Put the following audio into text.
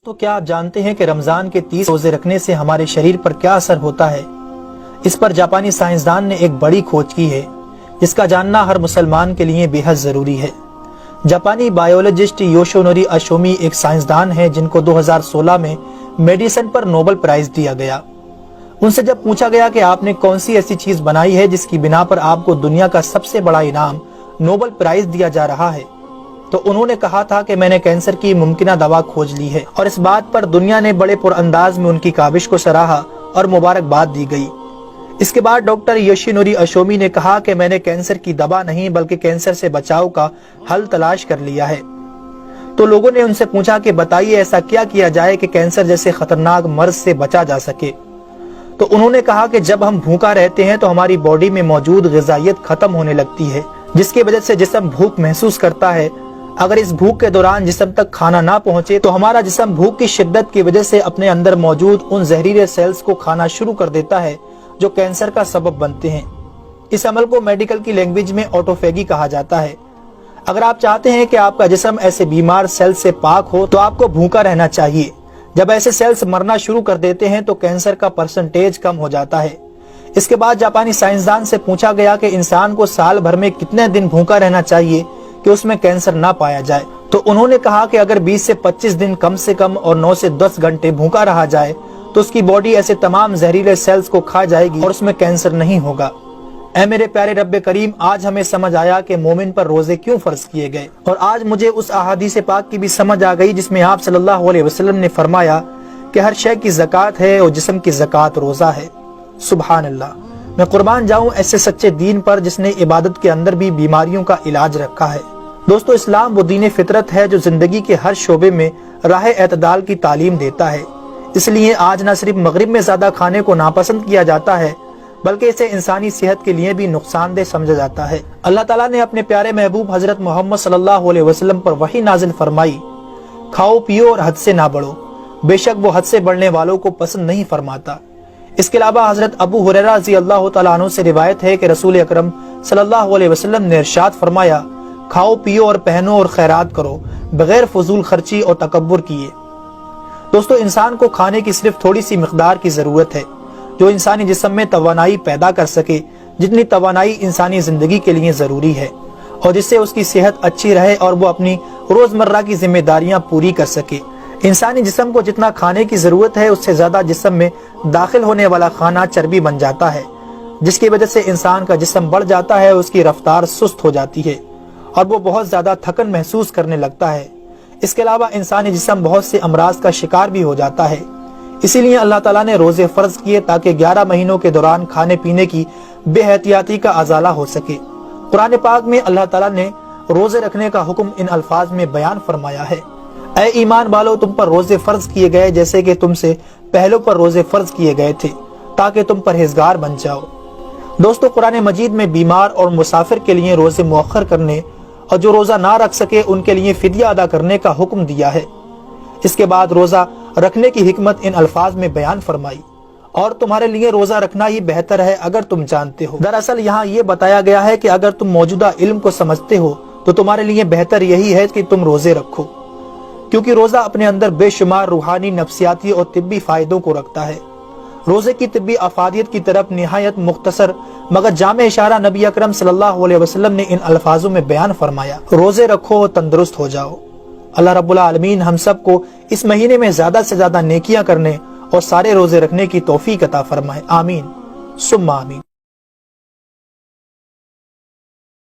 تو کیا آپ جانتے ہیں کہ رمضان کے 30 روزے رکھنے سے ہمارے شریر پر کیا اثر ہوتا ہے؟ اس پر جاپانی سائنسدان نے ایک بڑی کھوج کی ہے جس کا جاننا ہر مسلمان کے لیے بے حد ضروری ہے۔ جاپانی بایولوجسٹ یوشونوری اشومی ایک سائنسدان ہے جن کو 2016 میں میڈیسن پر نوبل پرائز دیا گیا۔ ان سے جب پوچھا گیا کہ آپ نے کون سی ایسی چیز بنائی ہے جس کی بنا پر آپ کو دنیا کا سب سے بڑا انعام نوبل پرائز دیا جا رہا ہے، تو انہوں نے کہا تھا کہ میں نے کینسر کی ممکنہ دوا کھوج لی ہے، اور اس بات پر دنیا نے بڑے پر انداز میں ان کی کاوش کو سراہا اور مبارکباد دی گئی۔ اس کے بعد ڈاکٹر یوشینوری اشومی نے کہا کہ میں نے کینسر کی دوا نہیں بلکہ کینسر سے بچاؤ کا حل تلاش کر لیا ہے۔ تو لوگوں نے ان سے پوچھا کہ بتائیے ایسا کیا کیا جائے کہ کینسر جیسے خطرناک مرض سے بچا جا سکے؟ تو انہوں نے کہا کہ جب ہم بھوکا رہتے ہیں تو ہماری باڈی میں موجود غذائیت ختم ہونے لگتی ہے، جس کی وجہ سے جسم بھوک محسوس کرتا ہے۔ اگر اس بھوک کے دوران جسم تک کھانا نہ پہنچے تو ہمارا جسم بھوک کی شدت کی وجہ سے اپنے اندر موجود ان زہریلے سیلز کو کھانا شروع کر دیتا ہے جو کینسر کا سبب بنتے ہیں۔ اس عمل کو میڈیکل کی لینگویج میں آٹوفیگی کہا جاتا ہے۔ اگر آپ چاہتے ہیں کہ آپ کا جسم ایسے بیمار سیل سے پاک ہو تو آپ کو بھوکا رہنا چاہیے۔ جب ایسے سیلز مرنا شروع کر دیتے ہیں تو کینسر کا پرسنٹیج کم ہو جاتا ہے۔ اس کے بعد جاپانی سائنسدان سے پوچھا گیا کہ انسان کو سال بھر میں کتنے دن بھوکا رہنا چاہیے کہ اس میں کینسر نہ پایا جائے؟ تو انہوں نے کہا کہ اگر 20 سے 25 دن کم سے کم اور 9 سے 10 گھنٹے بھوکا رہا جائے تو اس کی باڈی ایسے تمام زہریلے سیلز کو کھا جائے گی اور اس میں کینسر نہیں ہوگا۔ اے میرے پیارے رب کریم، آج ہمیں سمجھ آیا کہ مومن پر روزے کیوں فرض کیے گئے، اور آج مجھے اس احادیث پاک کی بھی سمجھ آ گئی جس میں آپ صلی اللہ علیہ وسلم نے فرمایا کہ ہر شے کی زکوٰۃ ہے اور جسم کی زکوٰۃ روزہ ہے۔ سبحان اللہ! میں قربان جاؤں ایسے سچے دین پر جس نے عبادت کے اندر بھی بیماریوں کا علاج رکھا ہے۔ دوستو، اسلام وہ دین فطرت ہے جو زندگی کے ہر شعبے میں راہ اعتدال کی تعلیم دیتا ہے۔ اس لیے آج نہ صرف مغرب میں زیادہ کھانے کو ناپسند کیا جاتا ہے بلکہ اسے انسانی صحت کے لیے بھی نقصان دہ سمجھا جاتا ہے۔ اللہ تعالیٰ نے اپنے پیارے محبوب حضرت محمد صلی اللہ علیہ وسلم پر وحی نازل فرمائی، کھاؤ پیو اور حد سے نہ بڑھو، بے شک وہ حد سے بڑھنے والوں کو پسند نہیں فرماتا۔ اس کے علاوہ حضرت ابو ہریرہ رضی اللہ تعالیٰ عنہ سے روایت ہے کہ رسول اکرم صلی اللہ علیہ وسلم نے ارشاد فرمایا، کھاؤ پیو اور پہنو اور خیرات کرو بغیر فضول خرچی اور تکبر کیے۔ دوستو، انسان کو کھانے کی صرف تھوڑی سی مقدار کی ضرورت ہے جو انسانی جسم میں توانائی پیدا کر سکے، جتنی توانائی انسانی زندگی کے لیے ضروری ہے، اور جس سے اس کی صحت اچھی رہے اور وہ اپنی روزمرہ کی ذمہ داریاں پوری کر سکے۔ انسانی جسم کو جتنا کھانے کی ضرورت ہے اس سے زیادہ جسم میں داخل ہونے والا کھانا چربی بن جاتا ہے، جس کی وجہ سے انسان کا جسم بڑھ جاتا ہے، اس کی رفتار سست ہو جاتی ہے اور وہ بہت زیادہ تھکن محسوس کرنے لگتا ہے۔ اس کے علاوہ انسانی جسم بہت سے امراض کا شکار بھی ہو جاتا ہے۔ اسی لیے اللہ تعالیٰ نے روزے فرض کیے تاکہ 11 مہینوں کے دوران کھانے پینے کی بے احتیاطی کا ازالہ ہو سکے۔ قرآن پاک میں اللہ تعالیٰ نے روزے رکھنے کا حکم ان الفاظ میں بیان فرمایا ہے، اے ایمان والو، تم پر روزے فرض کیے گئے جیسے کہ تم سے پہلوں پر روزے فرض کیے گئے تھے تاکہ تم پرہیزگار بن جاؤ۔ دوستو، قرآن مجید میں بیمار اور مسافر کے لیے روزے مؤخر کرنے اور جو روزہ نہ رکھ سکے ان کے لیے فدیہ ادا کرنے کا حکم دیا ہے۔ اس کے بعد روزہ رکھنے کی حکمت ان الفاظ میں بیان فرمائی، اور تمہارے لیے روزہ رکھنا ہی بہتر ہے اگر تم جانتے ہو۔ دراصل یہاں یہ بتایا گیا ہے کہ اگر تم موجودہ علم کو سمجھتے ہو تو تمہارے لیے بہتر یہی ہے کہ تم روزے رکھو، کیونکہ روزہ اپنے اندر بے شمار روحانی، نفسیاتی اور طبی فائدوں کو رکھتا ہے۔ روزے کی طبی افادیت کی طرف نہایت مختصر مگر جامع اشارہ نبی اکرم صلی اللہ علیہ وسلم نے ان الفاظوں میں بیان فرمایا، روزے رکھو اور تندرست ہو جاؤ۔ اللہ رب العالمین ہم سب کو اس مہینے میں زیادہ سے زیادہ نیکیاں کرنے اور سارے روزے رکھنے کی توفیق عطا فرمائے۔ آمین ثم آمین۔